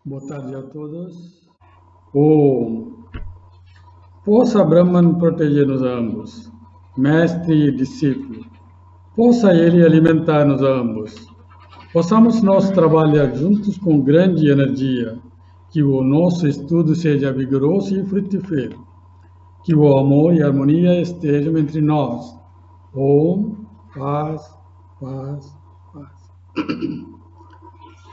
Boa tarde a todos. Possa Brahman proteger-nos a ambos, mestre e discípulo. Possa ele alimentar-nos a ambos. Possamos nós trabalhar juntos com grande energia, que o nosso estudo seja vigoroso e frutífero, que o amor e a harmonia estejam entre nós. Paz, paz, paz.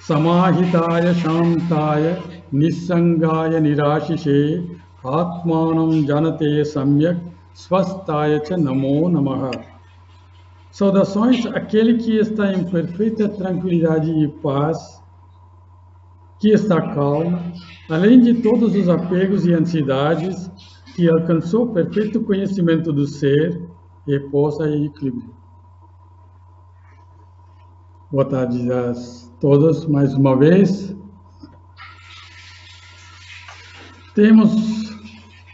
Samahitaya Shantaya Nissangaya Nirashishe Atmanam Janate Samyak Swastaya Cha Namo Namaha. Saudações àquele que está em perfeita tranquilidade e paz, que está calmo, além de todos os apegos e ansiedades, que alcançou perfeito conhecimento do ser e possa em equilíbrio. Boa tarde a todos, mais uma vez. Temos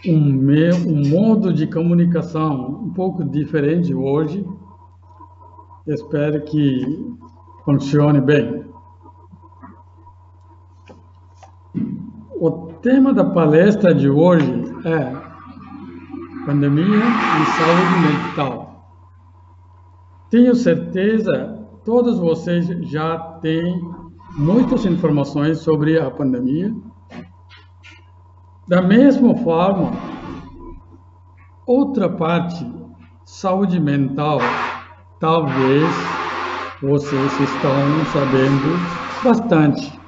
um modo de comunicação um pouco diferente hoje. Espero que funcione bem. O tema da palestra de hoje é pandemia e saúde mental. Tenho certeza todos vocês já têm muitas informações sobre a pandemia. Da mesma forma, outra parte, saúde mental, talvez vocês estão sabendo bastante.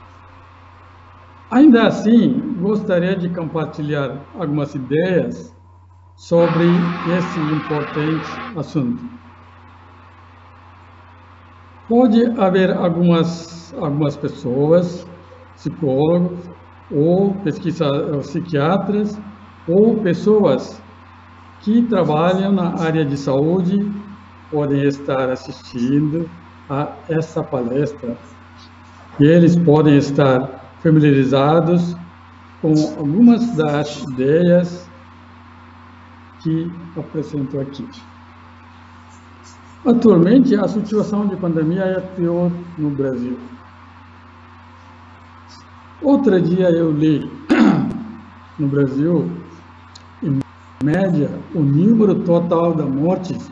Ainda assim, gostaria de compartilhar algumas ideias sobre esse importante assunto. Pode haver algumas pessoas, psicólogos, ou psiquiatras, ou pessoas que trabalham na área de saúde, podem estar assistindo a essa palestra. E eles podem estar familiarizados com algumas das ideias que apresento aqui. Atualmente, a situação de pandemia é pior no Brasil. Outro dia eu li, no Brasil, em média, o número total de mortes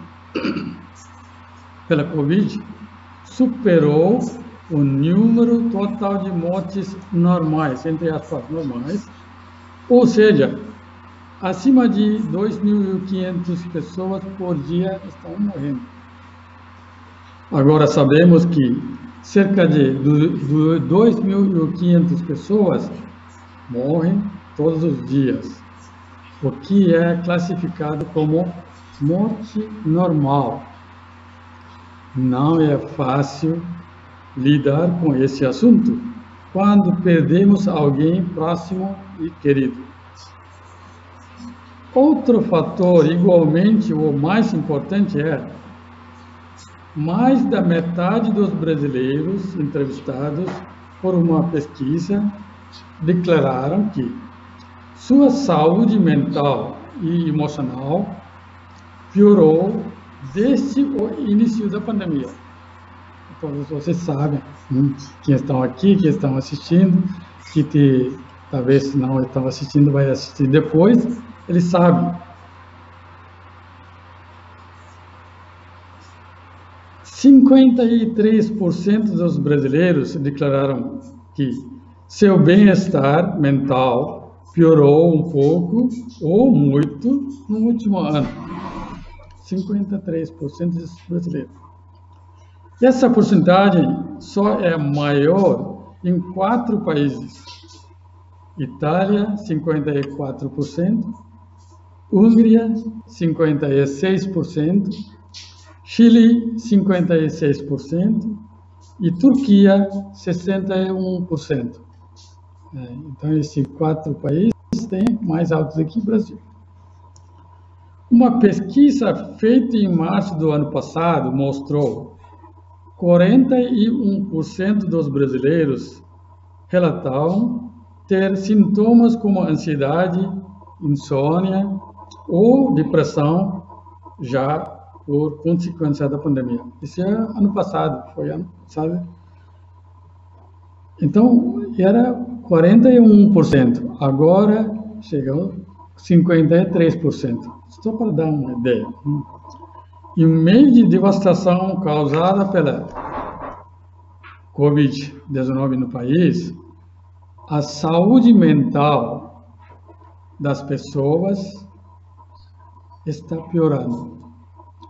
pela Covid superou o número total de mortes normais, entre aspas, normais, ou seja, acima de 2.500 pessoas por dia estão morrendo. Agora sabemos que cerca de 2.500 pessoas morrem todos os dias, o que é classificado como morte normal. Não é fácil lidar com esse assunto quando perdemos alguém próximo e querido. Outro fator igualmente o mais importante é mais da metade dos brasileiros entrevistados por uma pesquisa declararam que sua saúde mental e emocional piorou desde o início da pandemia. Todos vocês sabem, quem estão aqui, quem estão assistindo, talvez não estão assistindo, vai assistir depois, eles sabem. 53% dos brasileiros declararam que seu bem-estar mental piorou um pouco ou muito no último ano. 53% dos brasileiros. Essa porcentagem só é maior em 4 países. Itália, 54%, Hungria, 56%, Chile, 56%, e Turquia, 61%. Então, esses 4 países têm mais altos do que o Brasil. Uma pesquisa feita em março do ano passado mostrou 41% dos brasileiros relatavam ter sintomas como ansiedade, insônia ou depressão já por consequência da pandemia. Isso é ano passado, foi ano passado. Então, era 41%, agora chegou 53%. Só para dar uma ideia. Em meio de devastação causada pela Covid-19 no país, a saúde mental das pessoas está piorando.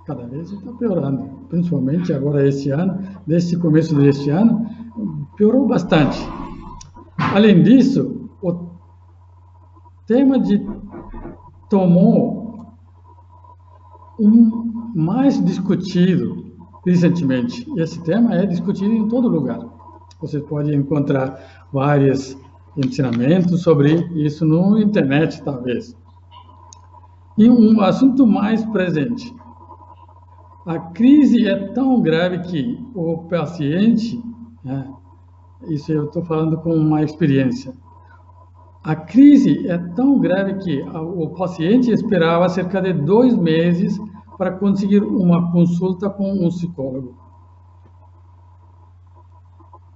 Cada vez está piorando. Principalmente agora esse ano, desde o começo deste ano, piorou bastante. Além disso, o tema tomou mais discutido recentemente. Esse tema é discutido em todo lugar. Você pode encontrar vários ensinamentos sobre isso na internet, talvez. E um assunto mais presente. A crise é tão grave que o paciente, isso eu estou falando com uma experiência, a crise é tão grave que o paciente esperava cerca de 2 meses para conseguir uma consulta com um psicólogo.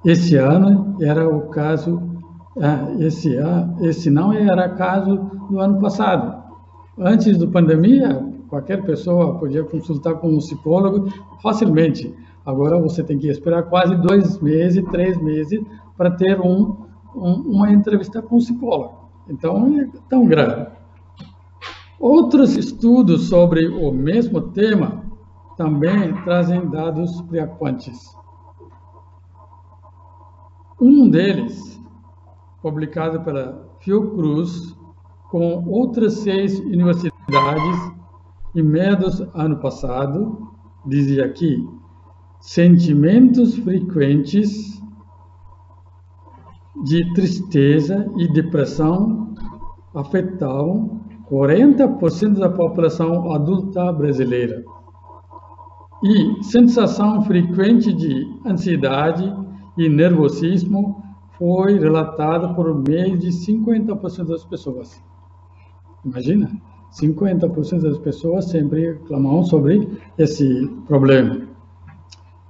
Esse ano era o caso, esse não era caso do ano passado. Antes da pandemia, qualquer pessoa podia consultar com um psicólogo facilmente. Agora você tem que esperar quase 2 meses, 3 meses para ter uma entrevista com um psicólogo. Então, é tão grave. Outros estudos sobre o mesmo tema também trazem dados preocupantes. Um deles, publicado pela Fiocruz, com outras 6 universidades, em meados do ano passado, dizia que sentimentos frequentes de tristeza e depressão afetavam 40% da população adulta brasileira. E sensação frequente de ansiedade e nervosismo foi relatada por meio de 50% das pessoas. Imagina, 50% das pessoas sempre reclamavam sobre esse problema.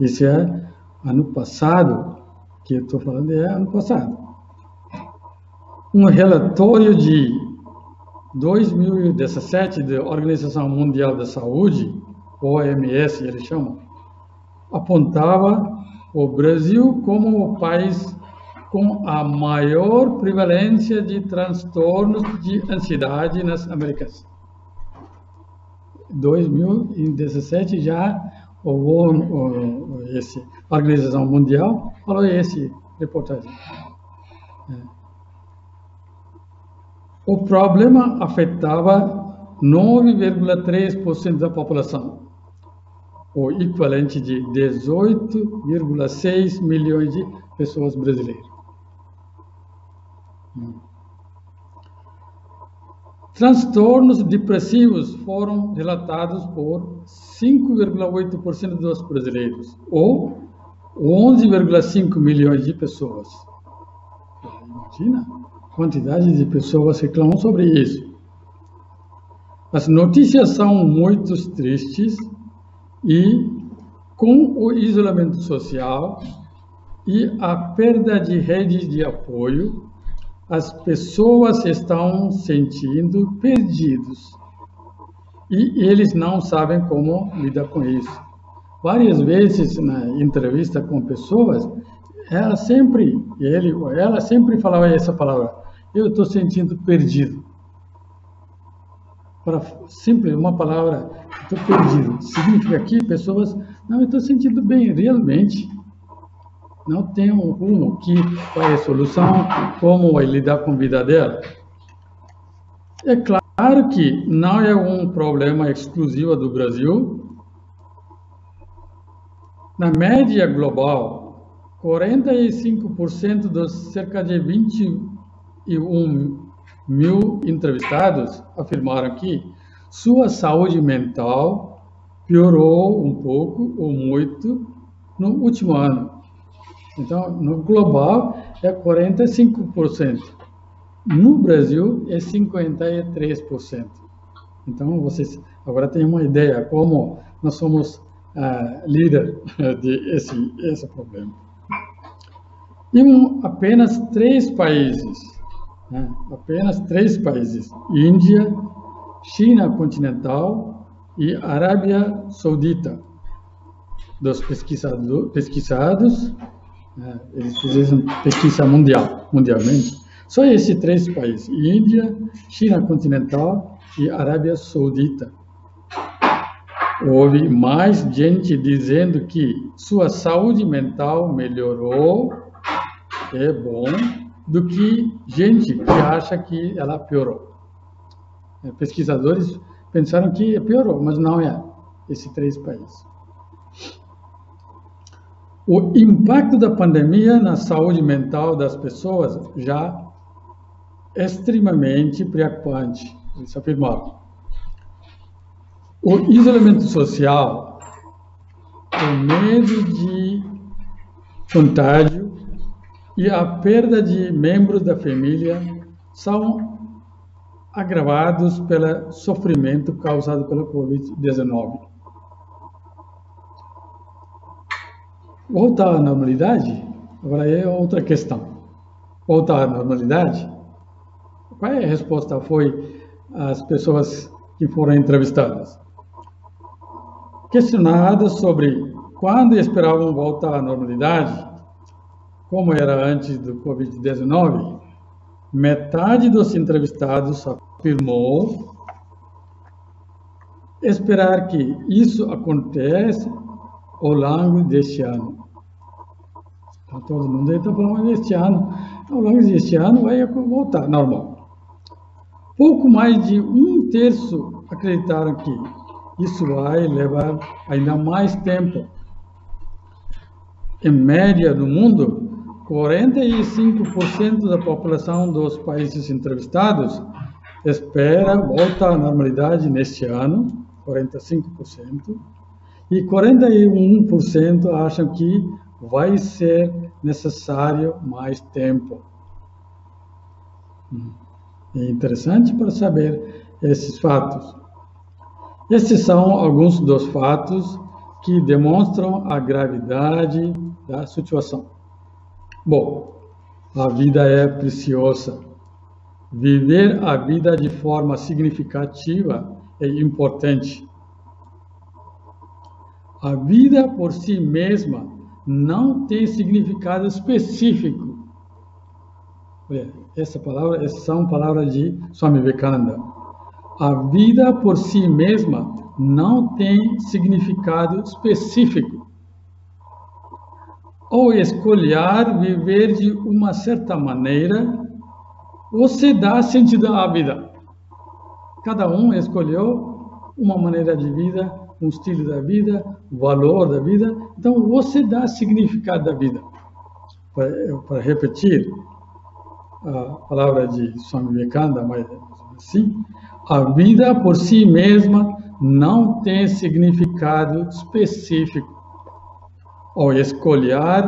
Isso é ano passado, que eu estou falando é ano passado. Um relatório de 2017 da Organização Mundial da Saúde, OMS, eles chamam, apontava o Brasil como o país com a maior prevalência de transtornos de ansiedade nas Américas. 2017 já a Organização Mundial falou esse reportagem. O problema afetava 9,3% da população, o equivalente de 18,6 milhões de pessoas brasileiras. Transtornos depressivos foram relatados por 5,8% dos brasileiros, ou 11,5 milhões de pessoas. Imagina a quantidade de pessoas que reclamam sobre isso. As notícias são muito tristes e, com o isolamento social e a perda de redes de apoio, as pessoas estão sentindo perdidos e eles não sabem como lidar com isso. Várias vezes na entrevista com pessoas, ela sempre falava essa palavra: eu estou sentindo perdido. Para simples uma palavra, estou perdido, significa que pessoas não estou sentindo bem realmente. Não tem um rumo que vai a solução, como vai lidar com a vida dela. É claro que não é um problema exclusivo do Brasil. Na média global, 45% dos cerca de 21 mil entrevistados afirmaram que sua saúde mental piorou um pouco ou muito no último ano. Então, no global é 45%. No Brasil é 53%. Então, vocês agora têm uma ideia como nós somos líder de esse problema. E apenas 3 países, apenas 3 países, Índia, China continental e Arábia Saudita, dos pesquisados, eles fizeram pesquisa mundialmente, só esses 3 países, Índia, China continental e Arábia Saudita. Houve mais gente dizendo que sua saúde mental melhorou, é bom, do que gente que acha que ela piorou. Pesquisadores pensaram que piorou, mas não é esses 3 países. O impacto da pandemia na saúde mental das pessoas já é extremamente preocupante, eles afirmaram. O isolamento social, o medo de contágio e a perda de membros da família são agravados pelo sofrimento causado pela Covid-19. Voltar à normalidade? Agora é outra questão. Voltar à normalidade? Qual é a resposta? Foi as pessoas que foram entrevistadas. Questionadas sobre quando esperavam voltar à normalidade, como era antes do Covid-19, metade dos entrevistados afirmou esperar que isso aconteça ao longo deste ano. Então, todo mundo está falando deste ano. Ao longo deste ano vai voltar normal. Pouco mais de 1/3 acreditaram que isso vai levar ainda mais tempo. Em média, no mundo, 45% da população dos países entrevistados espera voltar à normalidade neste ano, 45%, e 41% acham que vai ser necessário mais tempo. É interessante para saber esses fatos. Esses são alguns dos fatos que demonstram a gravidade da situação. Bom, a vida é preciosa. Viver a vida de forma significativa é importante. A vida por si mesma não tem significado específico. Essas são palavras de Swami Vivekananda. A vida por si mesma não tem significado específico. Ao escolher viver de uma certa maneira, você dá sentido à vida. Cada um escolheu uma maneira de vida, um estilo da vida, um valor da vida. Então, você dá significado da vida. Para repetir a palavra de Swami Vivekananda, mas assim, a vida por si mesma não tem significado específico. Ao escolher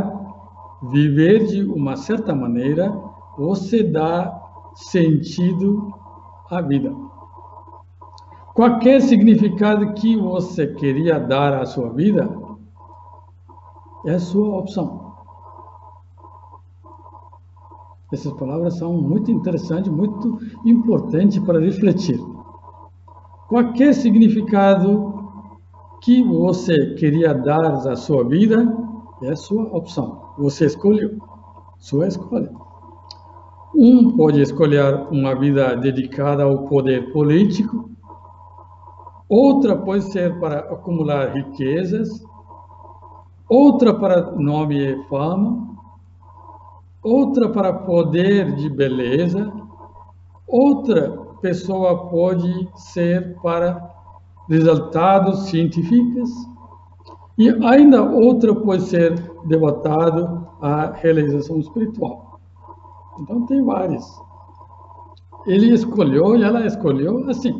viver de uma certa maneira, você dá sentido à vida. Qualquer significado que você queria dar à sua vida é sua opção. Essas palavras são muito interessantes, muito importantes para refletir. Qualquer significado que você queria dar à sua vida é sua opção. Você escolheu, sua escolha. Um pode escolher uma vida dedicada ao poder político, outra pode ser para acumular riquezas, outra para nome e fama, outra para poder de beleza, outra pessoa pode ser para resultados científicos e ainda outra pode ser devotado à realização espiritual. Então tem vários. Ele escolheu e ela escolheu assim.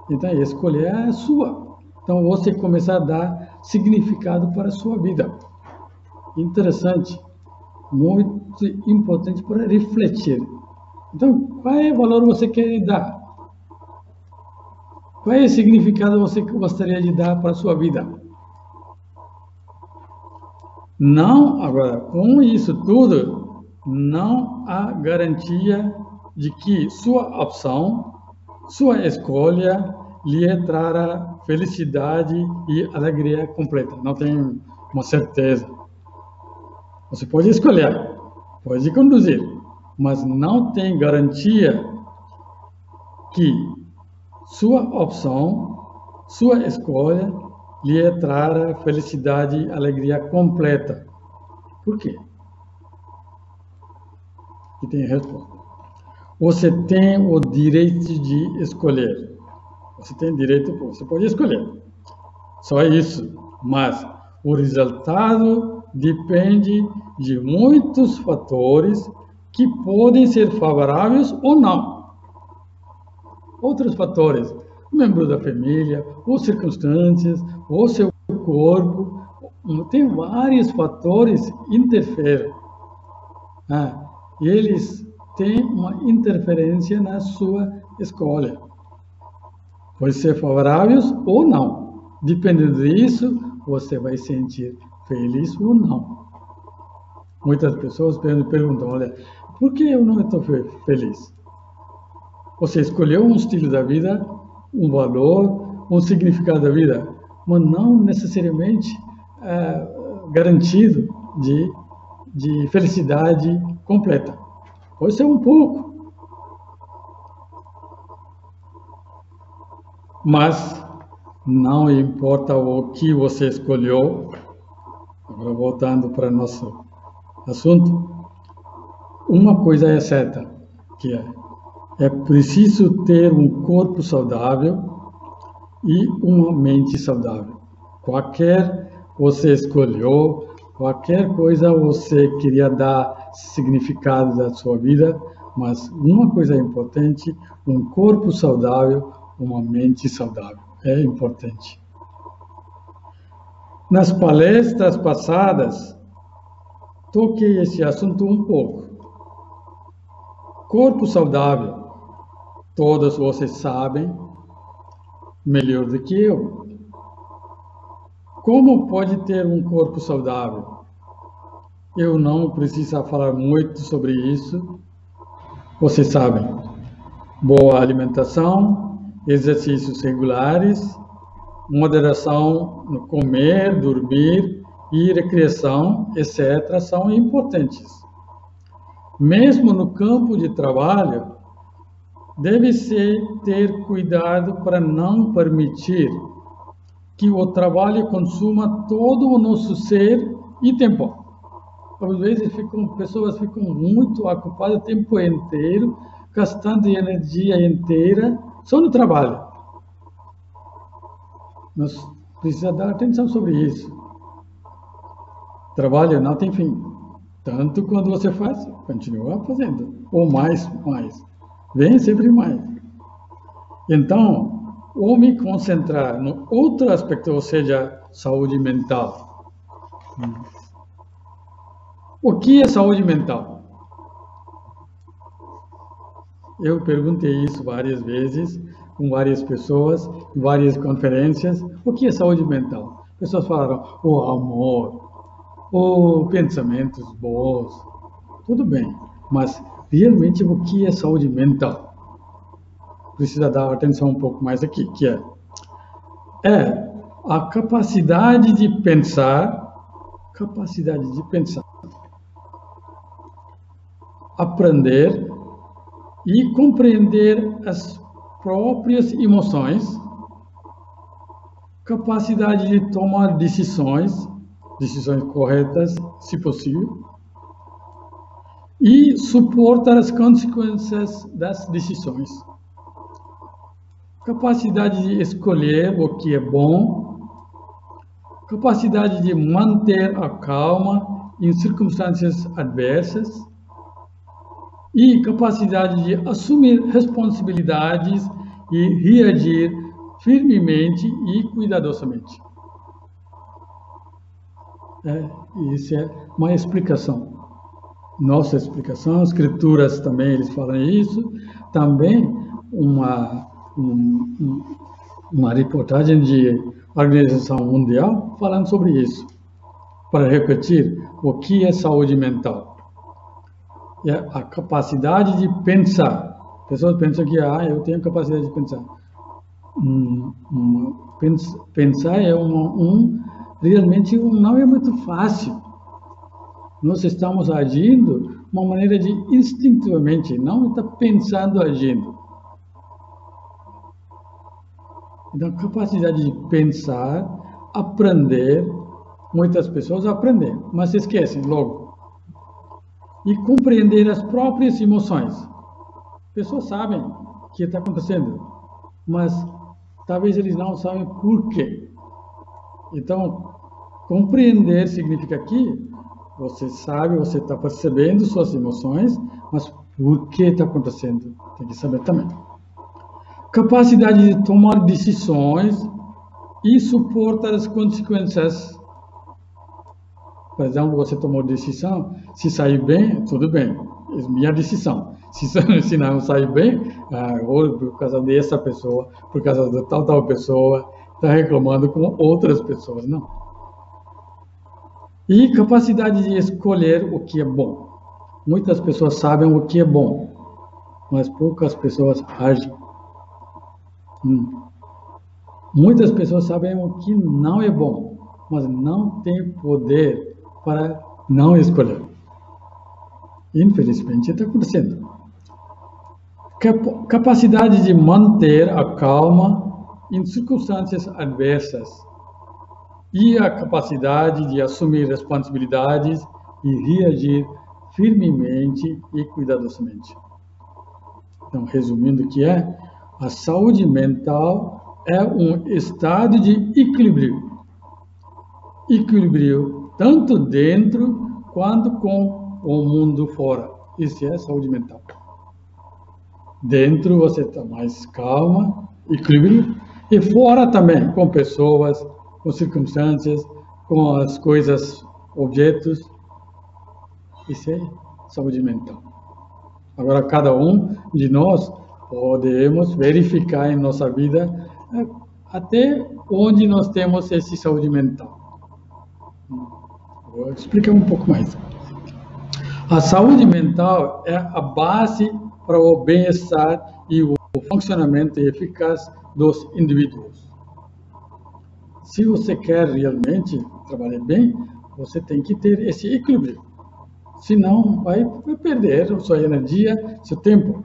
Então, escolher é sua. Então, você começar a dar significado para a sua vida. Interessante, muito importante para refletir. Então, qual é o valor você quer dar? Qual é o significado você gostaria de dar para a sua vida? Não, agora, com isso tudo, não há garantia de que sua opção, sua escolha lhe trará felicidade e alegria completa. Não tem uma certeza. Você pode escolher, pode conduzir, mas não tem garantia que sua opção, sua escolha lhe trará felicidade e alegria completa. Por quê? E tem a resposta. Você tem o direito de escolher. Você tem direito, você pode escolher. Só isso. Mas o resultado depende de muitos fatores que podem ser favoráveis ou não. Outros fatores, membro da família, ou circunstâncias, ou seu corpo, tem vários fatores que interferem. Eles têm uma interferência na sua escolha. Pode ser favoráveis ou não. Dependendo disso, você vai sentir feliz ou não. Muitas pessoas perguntam, olha, por que eu não estou feliz? Você escolheu um estilo da vida, um valor, um significado da vida, mas não necessariamente garantido de felicidade completa. Pode ser um pouco. Mas não importa o que você escolheu, agora voltando para nosso assunto, uma coisa é certa, que é preciso ter um corpo saudável e uma mente saudável. Qualquer você escolheu, qualquer coisa você queria dar significado da sua vida, mas uma coisa importante, um corpo saudável, uma mente saudável. É importante. Nas palestras passadas, toquei esse assunto um pouco. Corpo saudável. Todos vocês sabem, melhor do que eu. Como pode ter um corpo saudável? Eu não preciso falar muito sobre isso. Vocês sabem. Boa alimentação, exercícios regulares, moderação no comer, dormir e recreação, etc., são importantes. Mesmo no campo de trabalho, deve-se ter cuidado para não permitir que o trabalho consuma todo o nosso ser e tempo. Às vezes pessoas ficam muito ocupadas o tempo inteiro, gastando energia inteira só no trabalho. Nós precisamos dar atenção sobre isso. Trabalho não tem fim. Tanto quando você faz, continua fazendo. Ou mais. Vem sempre mais. Então, ou me concentrar no outro aspecto, ou seja, saúde mental. O que é saúde mental? Eu perguntei isso várias vezes, com várias pessoas, em várias conferências. O que é saúde mental? Pessoas falaram, o amor, ou pensamentos bons. Tudo bem, mas realmente o que é saúde mental? Precisa dar atenção um pouco mais aqui, que é a capacidade de pensar, aprender e compreender as próprias emoções, capacidade de tomar decisões corretas, se possível, e suportar as consequências das decisões. Capacidade de escolher o que é bom, capacidade de manter a calma em circunstâncias adversas e capacidade de assumir responsabilidades e reagir firmemente e cuidadosamente. Isso é uma explicação. Nossa explicação, escrituras também eles falam isso. Também uma reportagem de Organização Mundial falando sobre isso. Para repetir, o que é saúde mental? É a capacidade de pensar. Pessoas pensam que eu tenho capacidade de pensar. Pensar é realmente não é muito fácil. Nós estamos agindo de uma maneira de instintivamente, não está pensando agindo. Então, capacidade de pensar, aprender, muitas pessoas aprendem, mas esquecem logo. E compreender as próprias emoções. Pessoas sabem o que está acontecendo, mas talvez eles não sabem por quê. Então, compreender significa que você sabe, você está percebendo suas emoções, mas por que está acontecendo? Tem que saber também. Capacidade de tomar decisões e suportar as consequências. Por exemplo, você tomou decisão, se sair bem, tudo bem, é minha decisão. Se não sair bem, ou por causa dessa pessoa, por causa de tal pessoa, está reclamando com outras pessoas, não. E capacidade de escolher o que é bom. Muitas pessoas sabem o que é bom, mas poucas pessoas agem. Muitas pessoas sabem o que não é bom, mas não têm poder para não escolher. Infelizmente, está acontecendo. Capacidade de manter a calma em circunstâncias adversas. E a capacidade de assumir responsabilidades e reagir firmemente e cuidadosamente. Então, resumindo o que é, a saúde mental é um estado de equilíbrio. Equilíbrio tanto dentro quanto com o mundo fora. Isso é saúde mental. Dentro você está mais calma, equilíbrio, e fora também, com pessoas, com circunstâncias, com as coisas, objetos. Isso é saúde mental. Agora, cada um de nós podemos verificar em nossa vida até onde nós temos essa saúde mental. Vou explicar um pouco mais. A saúde mental é a base para o bem-estar e o funcionamento eficaz dos indivíduos. Se você quer realmente trabalhar bem, você tem que ter esse equilíbrio. Senão, vai perder a sua energia, seu tempo.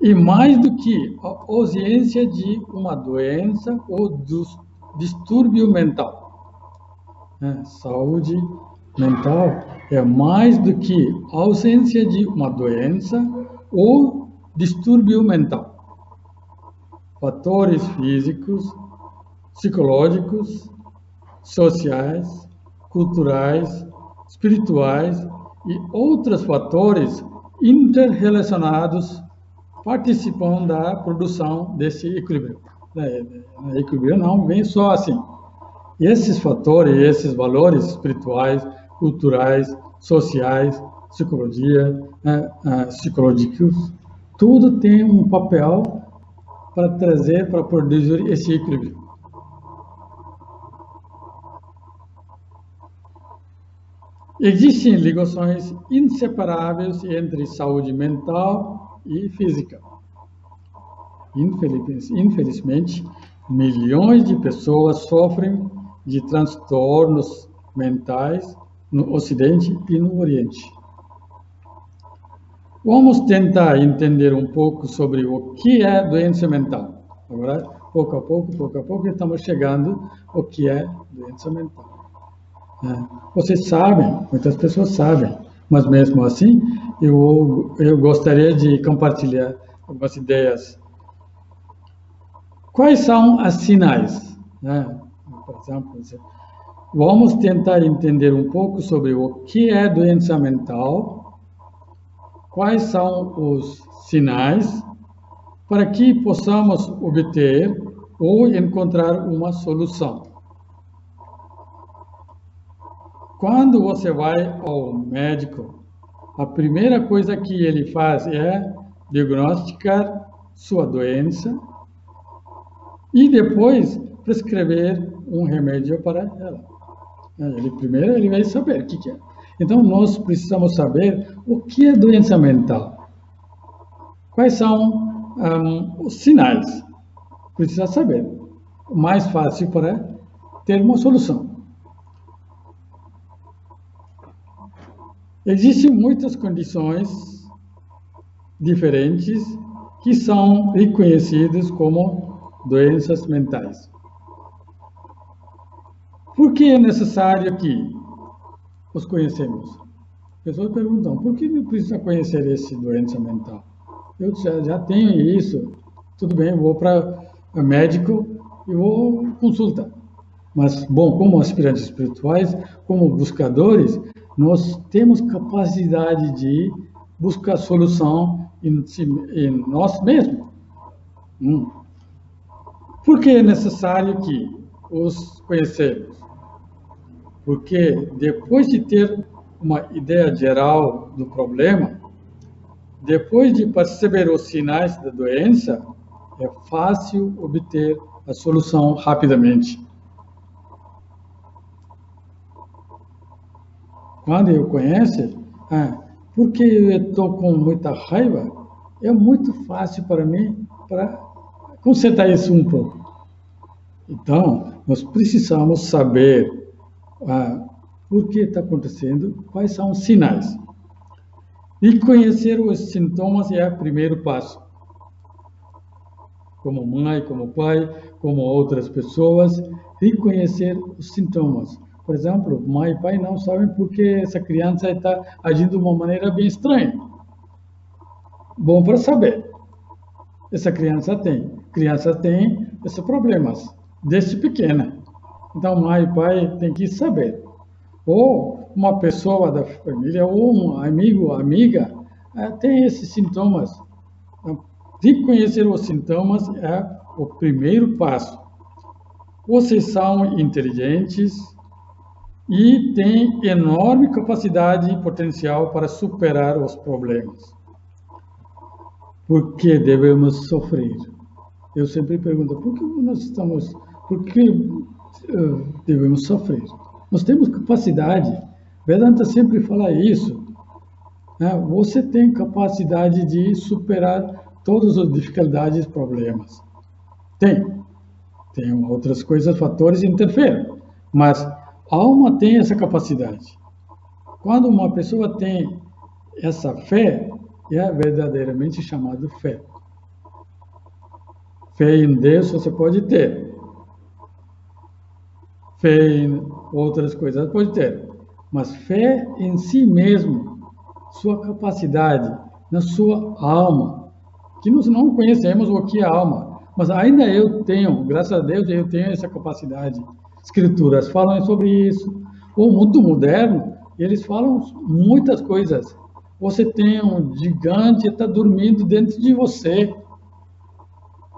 E mais do que a ausência de uma doença ou distúrbio mental. Saúde mental é mais do que a ausência de uma doença ou distúrbio mental. Fatores físicos, psicológicos, sociais, culturais, espirituais e outros fatores interrelacionados participam da produção desse equilíbrio. Equilíbrio não vem só assim. Esses fatores, esses valores espirituais, culturais, sociais, psicológicos, tudo tem um papel para trazer, para produzir esse equilíbrio. Existem ligações inseparáveis entre saúde mental e física. Infelizmente, milhões de pessoas sofrem de transtornos mentais no Ocidente e no Oriente. Vamos tentar entender um pouco sobre o que é doença mental. Agora, pouco a pouco, estamos chegando ao que é doença mental. Vocês sabem, muitas pessoas sabem, mas mesmo assim, eu gostaria de compartilhar algumas ideias. Quais são os sinais? Por exemplo, vamos tentar entender um pouco sobre o que é doença mental, quais são os sinais, para que possamos obter ou encontrar uma solução. Quando você vai ao médico, a primeira coisa que ele faz é diagnosticar sua doença e depois prescrever um remédio para ela. Primeiro ele vai saber o que é. Então nós precisamos saber o que é doença mental. Quais são os sinais? Precisa saber. O mais fácil para ter uma solução. Existem muitas condições diferentes que são reconhecidas como doenças mentais. Por que é necessário que os conhecemos? As pessoas perguntam, por que não precisa conhecer essa doença mental? Eu já tenho isso, tudo bem, vou para o médico e vou consultar. Mas, bom, como aspirantes espirituais, como buscadores, nós temos capacidade de buscar solução em nós mesmos. Por que é necessário que os conhecemos? Porque depois de ter uma ideia geral do problema, depois de perceber os sinais da doença, é fácil obter a solução rapidamente. Quando eu conheço, porque eu estou com muita raiva, é muito fácil para mim para consertar isso um pouco. Então, nós precisamos saber por que está acontecendo, quais são os sinais. E conhecer os sintomas é o primeiro passo. Como mãe, como pai, como outras pessoas, reconhecer os sintomas. Por exemplo, mãe e pai não sabem por que essa criança está agindo de uma maneira bem estranha. Bom para saber. Essa criança tem esses problemas, desde pequena. Então, mãe e pai têm que saber. Ou uma pessoa da família, ou um amigo, amiga, tem esses sintomas. Então, reconhecer os sintomas é o primeiro passo. Vocês são inteligentes e têm enorme capacidade e potencial para superar os problemas. Por que devemos sofrer? Eu sempre pergunto, por que devemos sofrer? Nós temos capacidade. Vedanta sempre fala isso. Você tem capacidade de superar todas as dificuldades e problemas. Tem outras coisas, fatores que interferem, mas a alma tem essa capacidade. Quando uma pessoa tem essa fé, é verdadeiramente chamado fé. Fé em Deus você pode ter. Fé em outras coisas pode ter. Mas fé em si mesmo, sua capacidade, na sua alma, que nós não conhecemos o que é alma, mas ainda eu tenho, graças a Deus, eu tenho essa capacidade. Escrituras falam sobre isso. O mundo moderno, eles falam muitas coisas. Você tem um gigante que está dormindo dentro de você.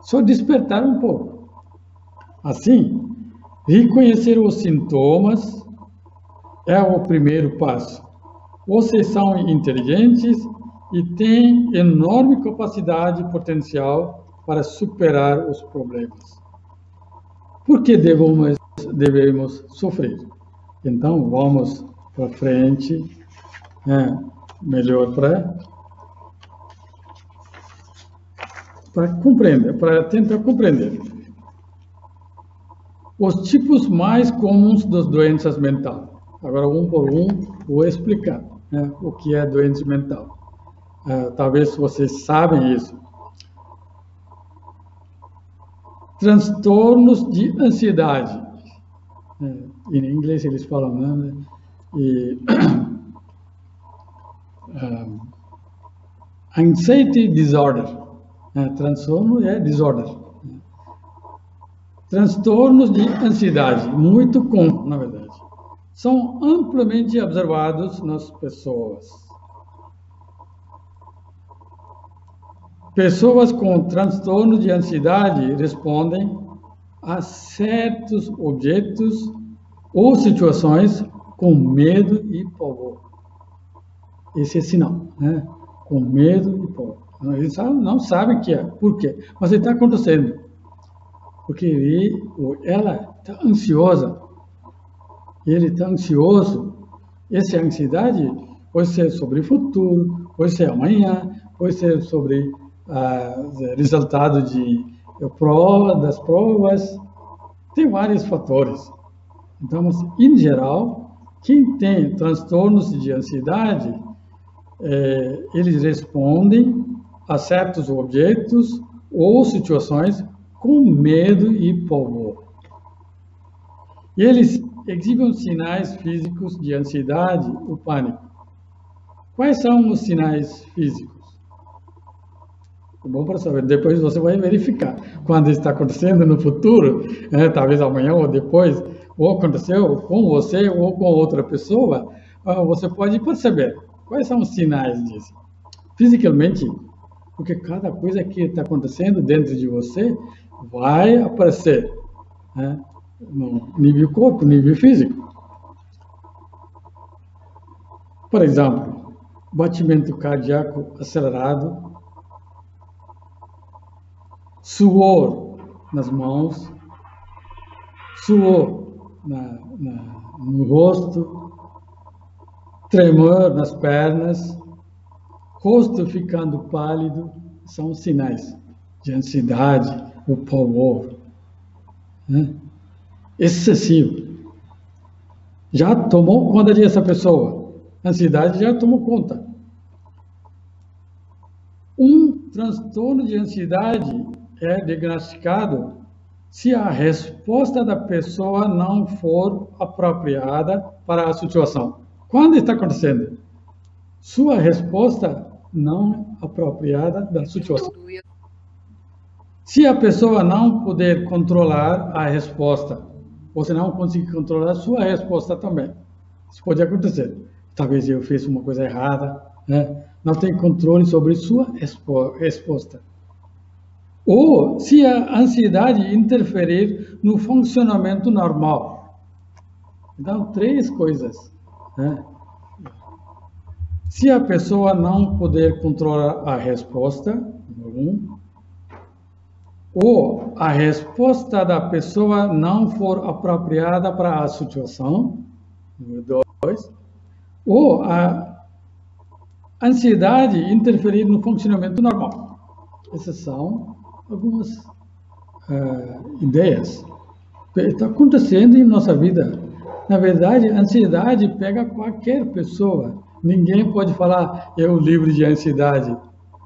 Só despertar um pouco. Assim, reconhecer os sintomas é o primeiro passo. Vocês são inteligentes e têm enorme capacidade e potencial para superar os problemas. Por que devemos sofrer? Então, vamos para frente, melhor para compreender, para tentar compreender. Os tipos mais comuns das doenças mentais. Agora, um por um, vou explicar o que é doença mental. Talvez vocês sabem isso. Transtornos de ansiedade. Em inglês eles falam, né? Anxiety disorder. Transtorno é disorder. Transtornos de ansiedade, muito comum, na verdade. São amplamente observados nas pessoas. Pessoas com transtorno de ansiedade respondem a certos objetos ou situações com medo e pavor. Esse é sinal, né? Com medo e pavor. Eles não sabem o que é, por quê? Mas está acontecendo. Porque ele ou ela está ansiosa. Ele está ansioso. Essa ansiedade pode ser sobre o futuro, pode ser amanhã, pode ser sobre o resultado das provas. Tem vários fatores. Então, mas, em geral, quem tem transtornos de ansiedade, eles respondem a certos objetos ou situações com medo e pavor. E eles exibem sinais físicos de ansiedade ou pânico. Quais são os sinais físicos? É bom para saber. Depois você vai verificar quando está acontecendo no futuro, talvez amanhã ou depois, ou aconteceu com você ou com outra pessoa, você pode perceber quais são os sinais disso. Fisicamente, porque cada coisa que está acontecendo dentro de você vai aparecer, né, no nível corpo, nível físico. Por exemplo, batimento cardíaco acelerado, suor nas mãos, suor no rosto, tremor nas pernas, rosto ficando pálido, são sinais de ansiedade ou pavor, né? Excessivo. Já tomou conta dessa pessoa. A ansiedade já tomou conta. Um transtorno de ansiedade é diagnosticado se a resposta da pessoa não for apropriada para a situação. Quando está acontecendo? Sua resposta não é apropriada da situação. Se a pessoa não puder controlar a resposta, você não consegue controlar sua resposta também. Isso pode acontecer. Talvez eu fiz uma coisa errada, né? Não tem controle sobre sua resposta. Ou se a ansiedade interferir no funcionamento normal. Então, 3 coisas, né? Se a pessoa não puder controlar a resposta, número 1, ou a resposta da pessoa não for apropriada para a situação, número 2, ou a ansiedade interferir no funcionamento normal. Essas são algumas ideias que estão acontecendo em nossa vida. Na verdade, a ansiedade pega qualquer pessoa. Ninguém pode falar, eu livre de ansiedade.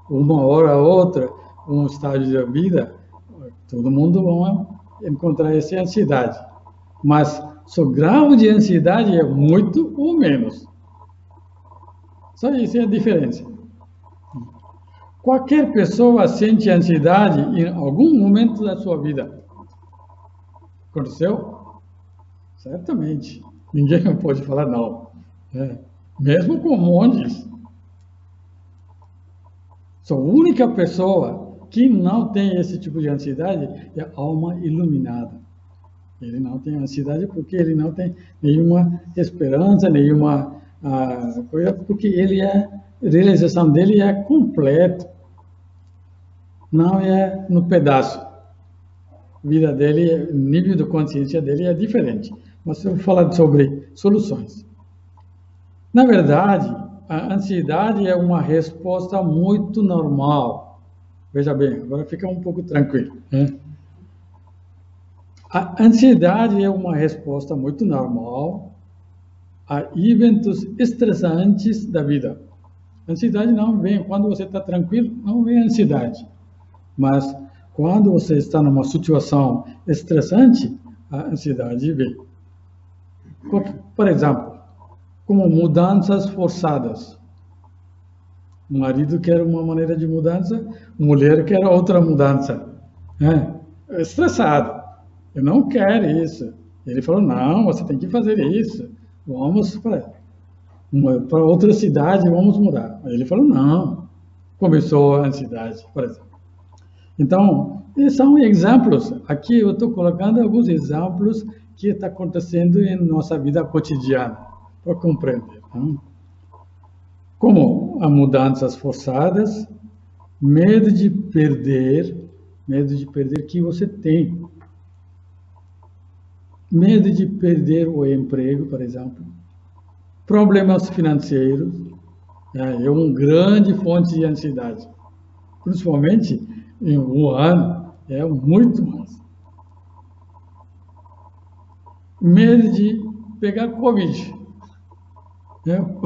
Uma hora ou outra, um estágio da vida, todo mundo vai encontrar essa ansiedade. Mas seu grau de ansiedade é muito ou menos. Só isso é a diferença. Qualquer pessoa sente ansiedade em algum momento da sua vida. Aconteceu? Certamente. Ninguém pode falar não. Mesmo com monges. A única pessoa que não tem esse tipo de ansiedade é a alma iluminada. Ele não tem ansiedade porque ele não tem nenhuma esperança, nenhuma coisa, porque a realização dele é completa. Não é no pedaço. A vida dele, o nível de consciência dele é diferente. Mas eu vou falar sobre soluções. Na verdade, a ansiedade é uma resposta muito normal. Veja bem, agora fica um pouco tranquilo, né? A ansiedade é uma resposta muito normal a eventos estressantes da vida. A ansiedade não vem quando você está tranquilo, não vem ansiedade. Mas quando você está numa situação estressante, a ansiedade vem. Por exemplo, como mudanças forçadas. O marido quer uma maneira de mudança, a mulher quer outra mudança. É estressado. Eu não quero isso. Ele falou, não, você tem que fazer isso. Vamos para outra cidade, vamos mudar. Aí ele falou, não. Começou a ansiedade, por exemplo. Então, E são exemplos. Aqui eu estou colocando alguns exemplos que está acontecendo em nossa vida cotidiana, para compreender. Não? Como as mudanças forçadas, medo de perder que você tem. Medo de perder o emprego, por exemplo. Problemas financeiros é uma grande fonte de ansiedade. Principalmente em Wuhan, é muito mais. Medo de pegar Covid.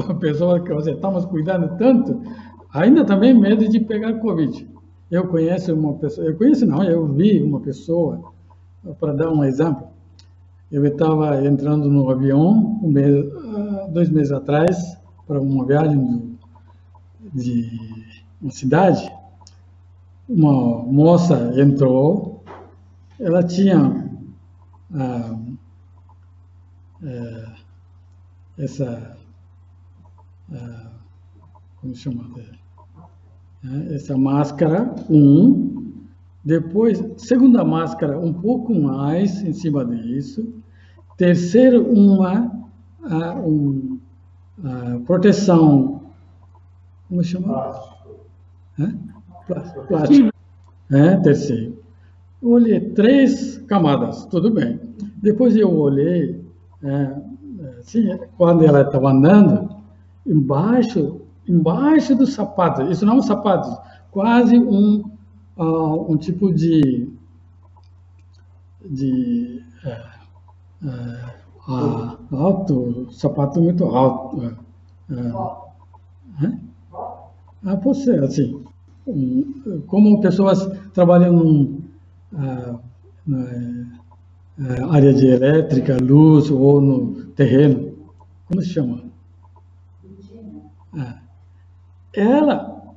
A pessoa que você estamos cuidando tanto, ainda também medo de pegar Covid. Eu vi uma pessoa, para dar um exemplo, eu estava entrando no avião 2 meses atrás para uma viagem de uma cidade. Uma moça entrou, ela tinha como chama? Essa máscara, depois, segunda máscara, um pouco mais em cima disso, terceiro, proteção, como chama? Plástico. Terceiro. Eu olhei 3 camadas, tudo bem. Depois eu olhei, assim, quando ela estava andando, embaixo dos sapatos, isso não é um sapato, quase um tipo de alto, sapato muito alto. Pode ser assim. Como pessoas trabalham na área de elétrica, luz ou no terreno, como se chama? Ela,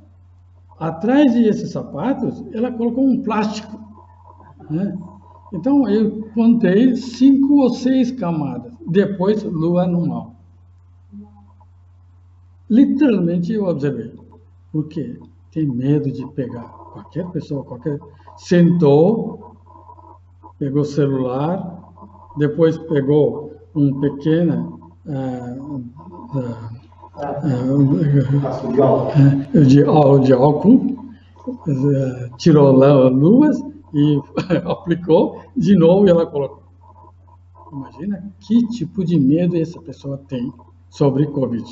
atrás desses sapatos, ela colocou um plástico. Então, eu contei 5 ou 6 camadas. Depois, lua normal. Literalmente, eu observei. Por quê? Tem medo de pegar qualquer pessoa, sentou, pegou o celular, depois pegou um pequeno de álcool, tirou as luvas e aplicou de novo e ela colocou. Imagina que tipo de medo essa pessoa tem sobre Covid.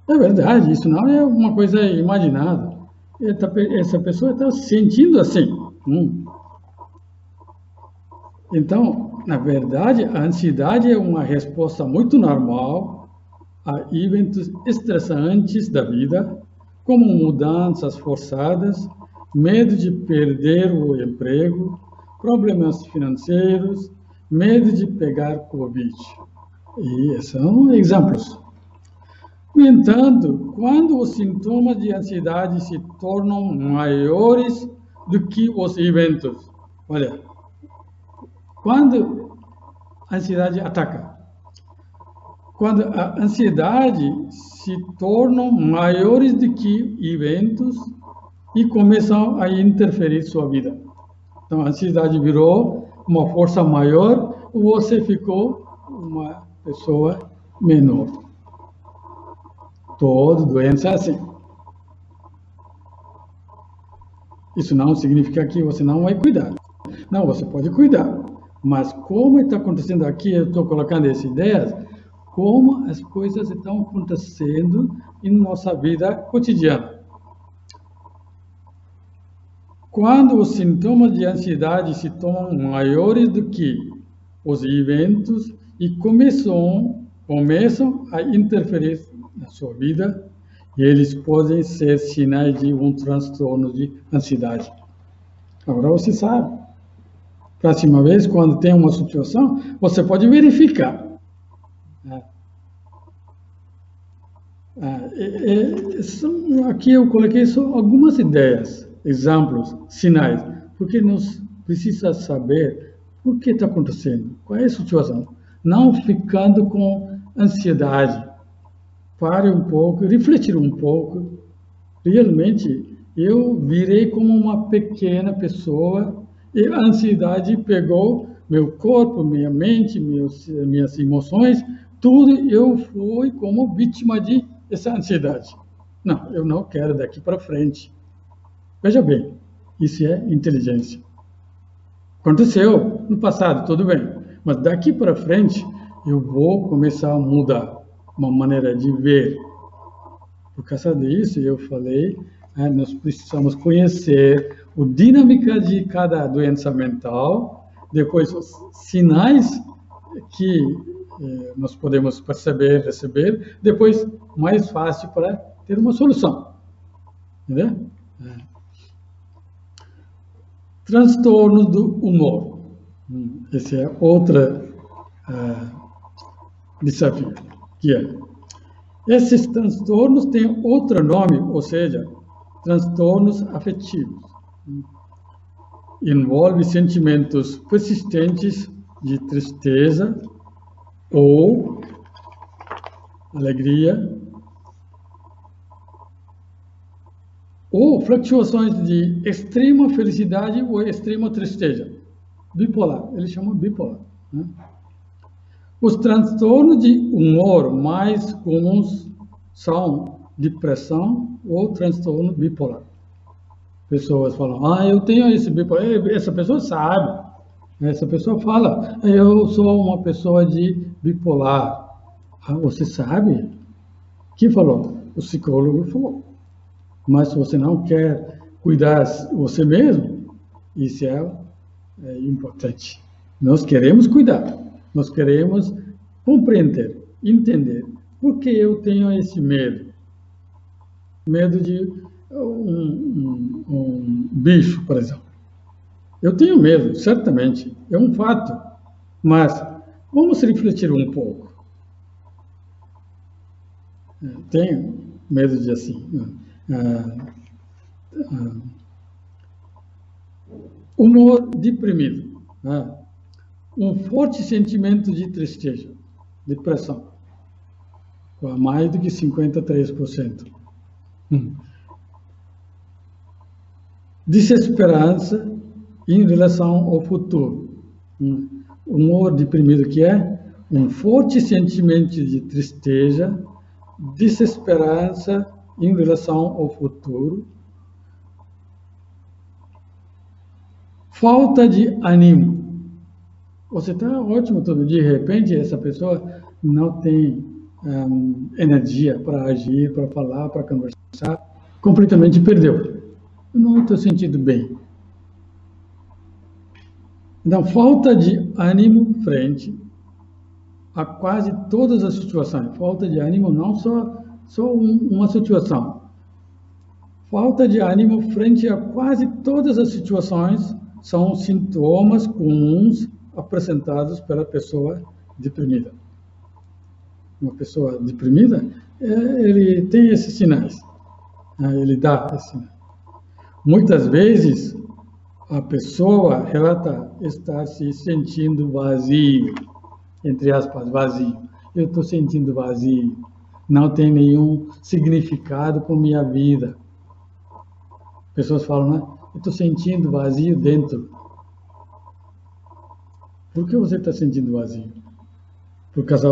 É verdade, isso não é uma coisa imaginada. Essa pessoa está se sentindo assim. Então, na verdade, a ansiedade é uma resposta muito normal a eventos estressantes da vida, como mudanças forçadas, medo de perder o emprego, problemas financeiros, medo de pegar Covid. E esses são exemplos. No entanto, quando os sintomas de ansiedade se tornam maiores do que os eventos, olha, quando a ansiedade ataca, quando a ansiedade se torna maiores do que eventos e começam a interferir em sua vida. Então, a ansiedade virou uma força maior ou você ficou uma pessoa menor. Toda doença é assim. Isso não significa que você não vai cuidar. Não, você pode cuidar. Mas como está acontecendo aqui, eu estou colocando essas ideias, como as coisas estão acontecendo em nossa vida cotidiana. Quando os sintomas de ansiedade se tornam maiores do que os eventos e começam a interferir na sua vida, eles podem ser sinais de um transtorno de ansiedade. Agora você sabe. Próxima vez, quando tem uma situação, você pode verificar. Aqui eu coloquei só algumas ideias, exemplos, sinais, porque nós precisamos saber o que está acontecendo, qual é a situação. Não ficando com ansiedade. Pare um pouco, refletir um pouco. Realmente, eu virei como uma pequena pessoa e a ansiedade pegou meu corpo, minha mente, minhas emoções, tudo, eu fui como vítima de essa ansiedade. Não, eu não quero daqui para frente. Veja bem, isso é inteligência. Aconteceu no passado, tudo bem, mas daqui para frente eu vou começar a mudar uma maneira de ver. Por causa disso, eu falei, nós precisamos conhecer a dinâmica de cada doença mental, depois os sinais que nós podemos perceber, receber, depois mais fácil para ter uma solução. Entendeu? Transtornos do humor. Esse é outro desafio, que é esses transtornos têm outro nome, ou seja, transtornos afetivos. Envolve sentimentos persistentes de tristeza ou alegria, ou flutuações de extrema felicidade ou extrema tristeza. Bipolar, ele chama bipolar. Né? Os transtornos de humor mais comuns são depressão ou transtorno bipolar. Pessoas falam, eu tenho esse bipolar. Essa pessoa sabe. Essa pessoa fala, eu sou uma pessoa de bipolar. Você sabe? Quem falou? O psicólogo falou. Mas se você não quer cuidar você mesmo, isso é importante. Nós queremos cuidar, nós queremos compreender, entender por que eu tenho esse medo. Medo de um bicho, por exemplo. Eu tenho medo, certamente, é um fato, mas vamos refletir um pouco. Tenho medo de assim. Humor deprimido, um forte sentimento de tristeza, depressão, com mais do que 53%. Desesperança em relação ao futuro. Humor deprimido que é um forte sentimento de tristeza, desesperança em relação ao futuro, falta de ânimo. Você está ótimo todo dia, de repente essa pessoa não tem energia para agir, para falar, para conversar, completamente perdeu. Eu não estou sentindo bem. Então, falta de ânimo frente a quase todas as situações. Falta de ânimo não só uma situação. Falta de ânimo frente a quase todas as situações são sintomas comuns apresentados pela pessoa deprimida. Uma pessoa deprimida, ele tem esses sinais, ele dá esses sinais. Muitas vezes, a pessoa relata estar se sentindo vazio, entre aspas, vazio. Eu estou sentindo vazio. Não tem nenhum significado com minha vida. Pessoas falam, eu estou sentindo vazio dentro. Por que você está sentindo vazio? Por causa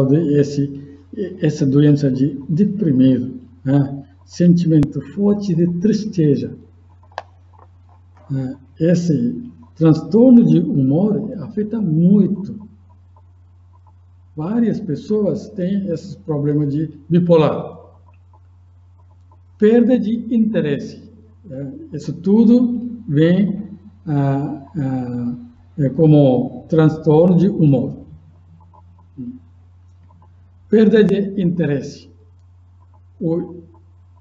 essa doença de deprimido, sentimento forte de tristeza. Esse transtorno de humor afeta muito. Várias pessoas têm esses problemas de bipolar. Perda de interesse. Isso tudo vem como transtorno de humor. Perda de interesse.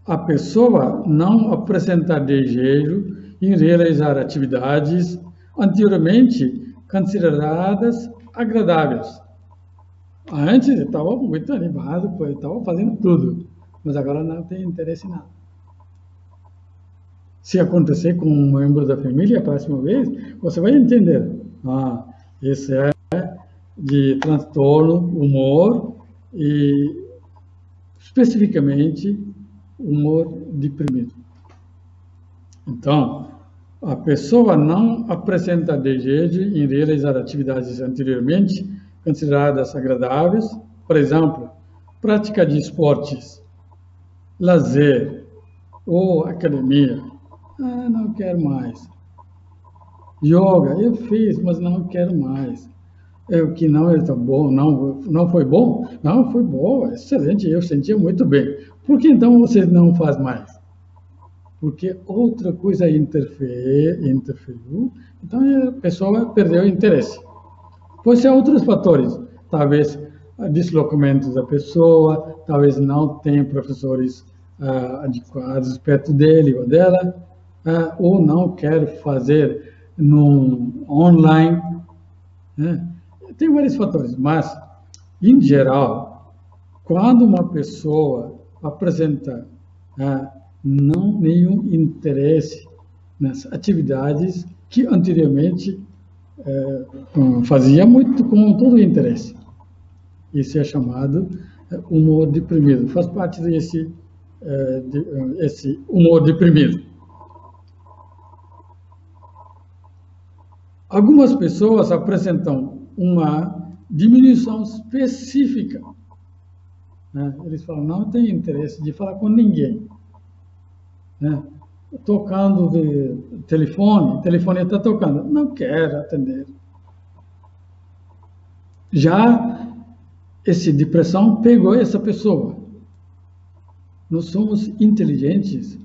A pessoa não apresenta desejo em realizar atividades anteriormente consideradas agradáveis. Antes eu estava muito animado, eu estava fazendo tudo, mas agora não tem interesse em nada. Se acontecer com um membro da família a próxima vez, você vai entender. Esse é de transtorno, humor e especificamente humor deprimido. Então, a pessoa não apresenta desejo em realizar atividades anteriormente consideradas agradáveis, por exemplo, prática de esportes, lazer ou academia. Ah, não quero mais. Yoga, eu fiz, mas não quero mais. É o que não é tão bom, não foi bom? Não, foi bom, excelente, eu sentia muito bem. Por que então você não faz mais? Porque outra coisa interferiu, então a pessoa perdeu o interesse. Pode ser outros fatores, talvez deslocamento da pessoa, talvez não tenha professores adequados perto dele ou dela, ou não quer fazer no online, né? Tem vários fatores, mas, em geral, quando uma pessoa apresenta não nenhum interesse nas atividades que anteriormente fazia muito com todo o interesse. Isso é chamado humor deprimido. Faz parte desse esse humor deprimido. Algumas pessoas apresentam uma diminuição específica. Eles falam, não tem interesse de falar com ninguém. Tocando de telefone, o telefone está tocando, não quero atender. Já essa depressão pegou essa pessoa. Nós somos inteligentes,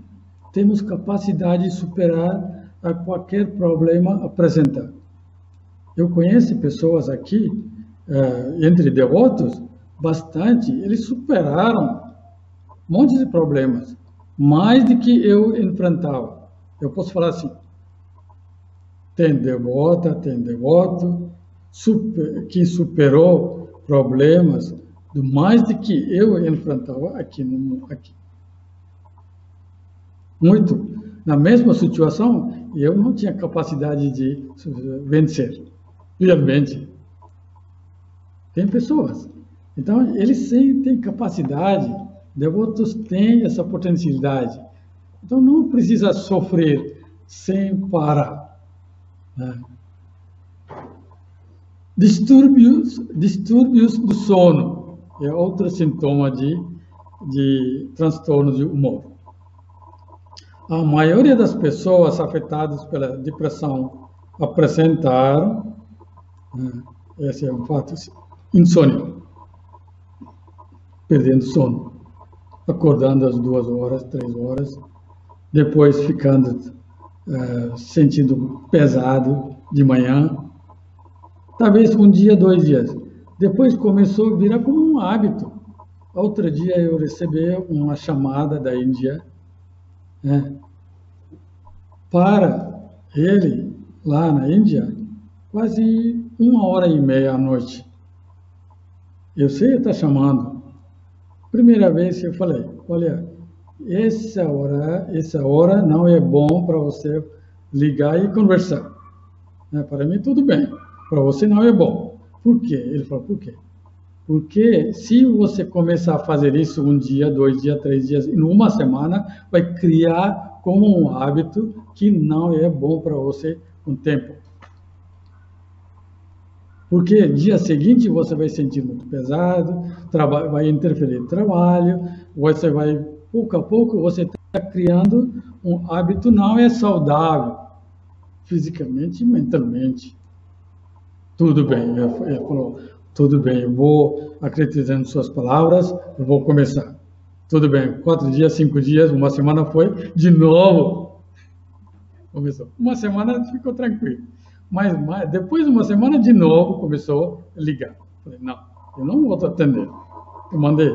temos capacidade de superar a qualquer problema apresentado. Eu conheço pessoas aqui, entre devotos, bastante, eles superaram um monte de problemas, mais do que eu enfrentava. Eu posso falar assim, tem devota, tem devoto, que superou problemas mais do que eu enfrentava aqui. Muito. Na mesma situação, eu não tinha capacidade de vencer. Realmente. Tem pessoas. Então, eles sim têm capacidade, devotos têm essa potencialidade. Então, não precisa sofrer sem parar. Distúrbios do sono é outro sintoma de transtorno de humor. A maioria das pessoas afetadas pela depressão apresentaram, esse é um fato, insônia, perdendo sono, acordando às 2 horas, 3 horas, depois ficando sentindo pesado de manhã, talvez um dia, 2 dias. Depois começou a virar como um hábito. Outro dia eu recebi uma chamada da Índia, para ele, lá na Índia, quase 1h30 à noite. Eu sei que está chamando. Primeira vez eu falei, olha, essa hora não é bom para você ligar e conversar. Para mim, tudo bem. Para você não é bom. Por quê? Ele falou, por quê? Porque se você começar a fazer isso 1 dia, 2 dias, 3 dias, em uma semana, vai criar como um hábito que não é bom para você um tempo. Porque dia seguinte você vai sentir muito pesado, vai interferir no trabalho, você vai, pouco a pouco, você está criando um hábito não é saudável, fisicamente e mentalmente. Tudo bem, ele falou, tudo bem, eu vou acreditar em suas palavras, eu vou começar. Tudo bem, 4 dias, 5 dias, uma semana foi, de novo. Começou. Uma semana ficou tranquilo. Mas depois de uma semana, de novo, começou a ligar. Falei, não, eu não vou atender. Eu mandei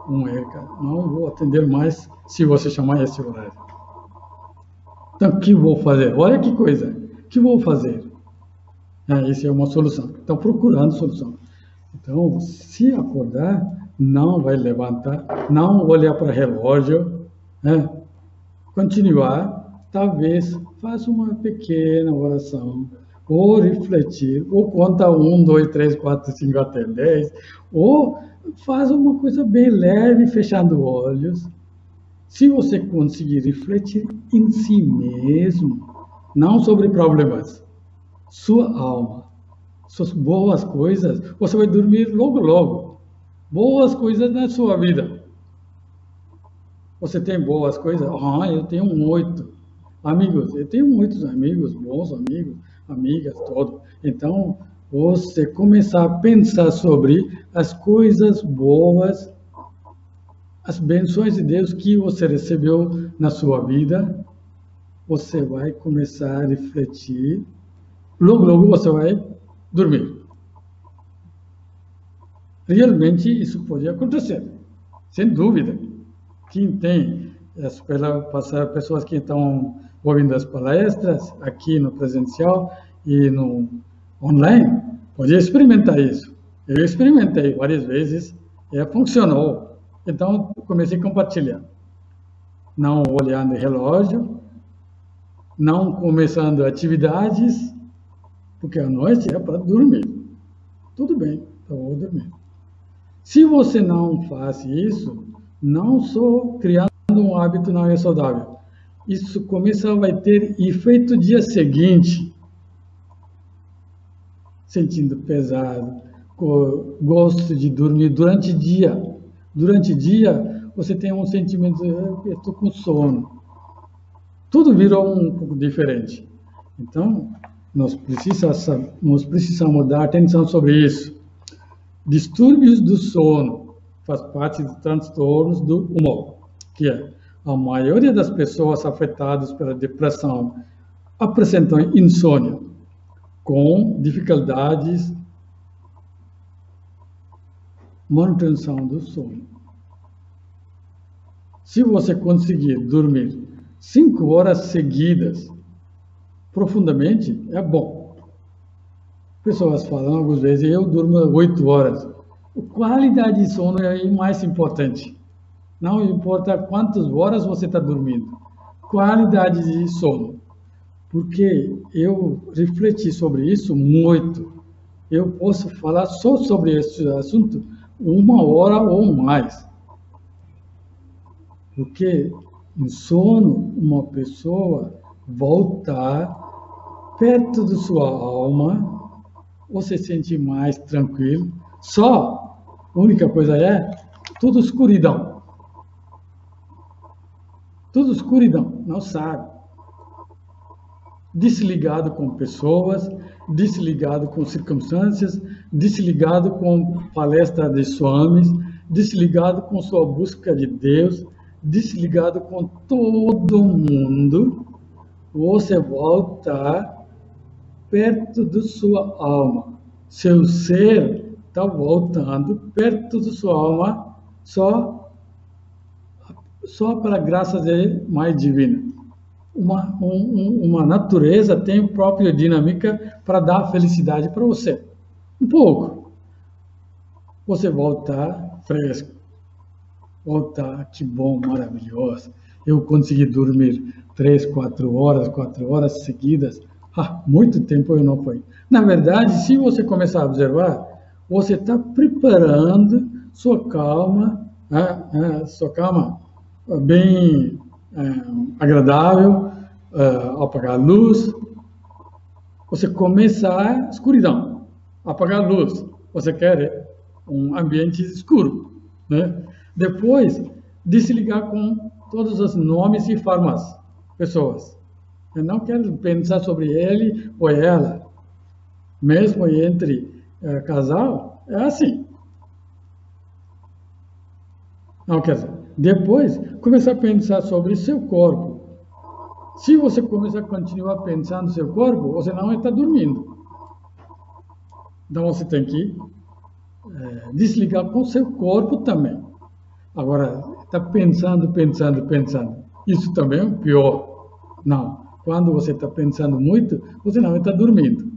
um recado, não vou atender mais se você chamar esse horário. Então, o que vou fazer? Olha que coisa, o que vou fazer? Essa é uma solução. Então, procurando solução. Então, se acordar, não vai levantar, não olhar para o relógio, continuar, talvez faça uma pequena oração, ou refletir, ou conta 1, 2, 3, 4, 5 até 10, ou faz uma coisa bem leve, fechando olhos, Se você conseguir refletir em si mesmo, não sobre problemas, sua alma, suas boas coisas, você vai dormir logo, logo. Boas coisas na sua vida. Você tem boas coisas? Ah, eu tenho 8 amigos. Eu tenho muitos amigos, bons amigos, amigas, todos. Então, você começar a pensar sobre as coisas boas, as bênçãos de Deus que você recebeu na sua vida, você vai começar a refletir. Logo, logo você vai dormir. Realmente isso pode acontecer, sem dúvida. Quem tem, pessoas que estão ouvindo as palestras aqui no presencial e no online, pode experimentar isso. Eu experimentei várias vezes e funcionou. Então, comecei a compartilhar. Não olhando relógio, não começando atividades, porque a noite é para dormir. Tudo bem, eu vou dormir. Se você não faz isso, não só criando um hábito não é saudável. Isso vai ter efeito dia seguinte. Sentindo pesado, gosto de dormir durante o dia. Durante o dia, você tem um sentimento, eu estou com sono. Tudo virou um pouco diferente. Então, nós precisamos dar atenção sobre isso. Distúrbios do sono faz parte de transtornos do humor, que é a maioria das pessoas afetadas pela depressão apresentam insônia, com dificuldades manutenção do sono. Se você conseguir dormir 5 horas seguidas, profundamente, é bom. Pessoas falam algumas vezes, eu durmo 8 horas. A qualidade de sono é o mais importante. Não importa quantas horas você está dormindo. Qualidade de sono. Porque eu refleti sobre isso muito. Eu posso falar só sobre esse assunto 1 hora ou mais. Porque no sono, uma pessoa voltar perto da sua alma, você se sente mais tranquilo. Só, a única coisa é, tudo escuridão. Tudo escuridão, não sabe. Desligado com pessoas, desligado com circunstâncias, desligado com palestra de swamis, desligado com sua busca de Deus, desligado com todo mundo. Você volta perto da sua alma. Seu ser está voltando perto da sua alma só para a graça de mais divina. Uma natureza tem própria dinâmica para dar felicidade para você. Um pouco. Você voltar fresco. Voltar, que bom, maravilhoso. Eu consegui dormir 3, 4 horas seguidas. Muito tempo eu não fui. Na verdade, se você começar a observar, você está preparando sua calma bem agradável, apagar a luz. Você começa a escuridão, apagar a luz. Você quer um ambiente escuro, né? Depois, desligar com todos os nomes e formas, pessoas. Eu não quero pensar sobre ele ou ela. Mesmo entre casal, é assim. Não quer dizer. Depois, começar a pensar sobre seu corpo. Se você começar a continuar pensando no seu corpo, você não está dormindo. Então, você tem que desligar com o seu corpo também. Agora, está pensando. Isso também é o pior. Não. Quando você está pensando muito, você não está dormindo.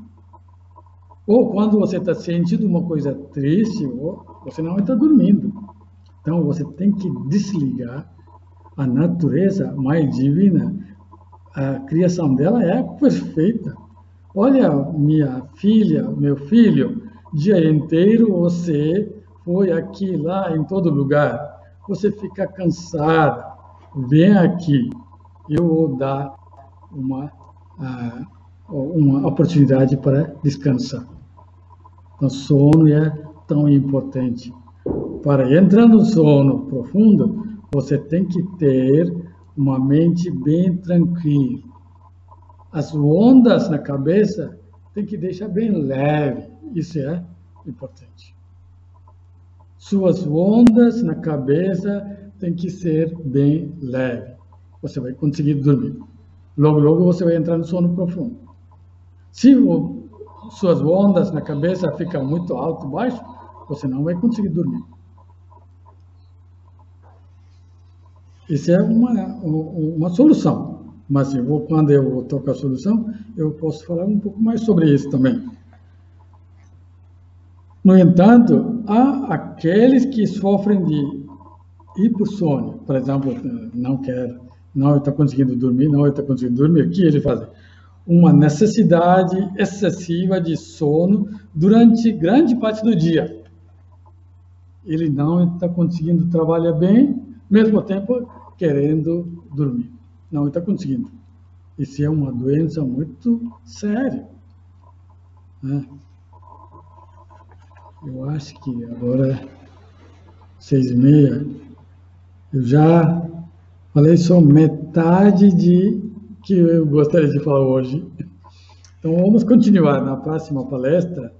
Ou quando você está sentindo uma coisa triste, você não está dormindo. Então, você tem que desligar a natureza mais divina. A criação dela é perfeita. Olha, minha filha, meu filho, dia inteiro você foi aqui, lá, em todo lugar. Você fica cansado. vem aqui, eu vou dar uma oportunidade para descansar. Então, sono é tão importante. Para entrar no sono profundo, você tem que ter uma mente bem tranquila. As ondas na cabeça tem que deixar bem leve. Isso é importante. Suas ondas na cabeça tem que ser bem leve. Você vai conseguir dormir. Logo, logo você vai entrar no sono profundo. Se suas ondas na cabeça ficam muito alto, baixo, você não vai conseguir dormir. Isso é uma solução. Mas quando eu toco a solução, eu posso falar um pouco mais sobre isso também. No entanto, há aqueles que sofrem de hipossônia. Por exemplo, não está conseguindo dormir, o que ele faz? Uma necessidade excessiva de sono durante grande parte do dia. Ele não está conseguindo trabalhar bem, mesmo tempo querendo dormir. Não está conseguindo. Isso é uma doença muito séria, né? Eu acho que agora, 6h30, eu já falei só metade que eu gostaria de falar hoje. Então, vamos continuar na próxima palestra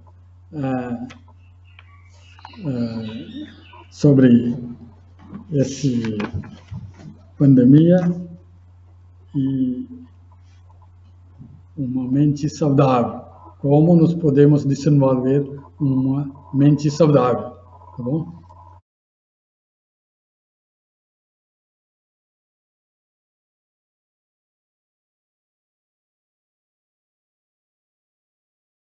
sobre essa pandemia e uma mente saudável. Como nós podemos desenvolver uma mente saudável, tá bom?